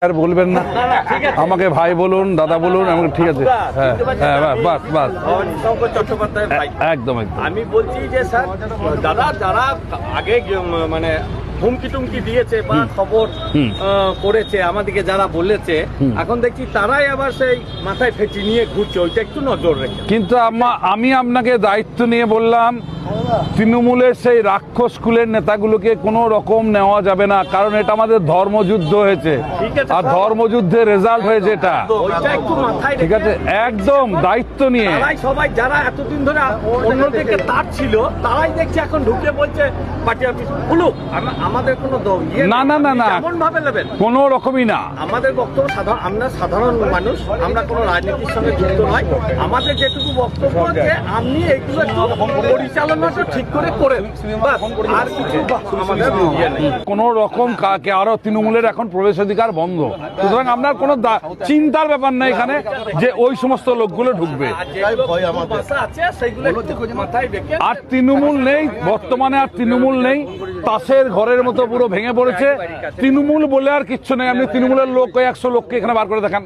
আর বলবেন না, আমাকে ভাই বলুন, দাদা বলুন, আমাকে ঠিক আছে। হ্যাঁ হ্যাঁ, বাস বাস, চট্টোপাধ্যায় ভাই। একদম একদম। আমি বলছি যে স্যার, দাদা যারা আগে মানে হুমকি টুমকি দিয়েছে বা খবর করেছে আমাদেরকে, যারা বলেছে, এখন দেখছি তারাই আবার সেই মাথায় ফেটি নিয়ে ঘুরছে, ওইটা একটু নজর রেখে। কিন্তু আমি আপনাকে দায়িত্ব নিয়ে বললাম, তৃণমূলের সেই রাক্ষস স্কুলের নেতাগুলোকে কোনো রকম নেওয়া যাবে না, কারণ এটা আমাদের ধর্মযুদ্ধ হয়েছে, আর ধর্মযুদ্ধের রেজাল্ট হয়েছে এটা। ওইটা একটু মাথায় ঠিক আছে, একদম দায়িত্ব নিয়ে। তারাই সবাই যারা এতদিন ধরে অন্যদিকে তার ছিল, তারাই দেখছি এখন ঢুকে বলছে পার্টি অফিস খুলুক। আমাদের কোনো না না না না, এমন ভাবে নেবেন কোনো রকমই না। আমাদের বক্তব্য সাধারণ, আমরা সাধারণ মানুষ, আমরা কোনো রাজনীতির সঙ্গে যুক্ত নয়। আমাদের যেটুকু বক্তব্য যে আপনি এইগুলো একটু পরিচালনাটা ঠিক করে করেন, আর কিছু আমাদের নেই। কোনো রকম আরো তৃণমূলের এখন প্রবেশাধিকার বন্ধ, সুতরাং আপনার কোনো চিন্তার ব্যাপার নেই এখানে যে ওই সমস্ত লোকগুলো ঢুকবে। আর তৃণমূল নেই বর্তমানে, আর তৃণমূল নেই, তাসের ঘরের মতো পুরো ভেঙে পড়েছে। তৃণমূল বলে আর কিচ্ছু নেই। আপনি তৃণমূলের লোক 100 লোককে এখানে বার করে দেখান।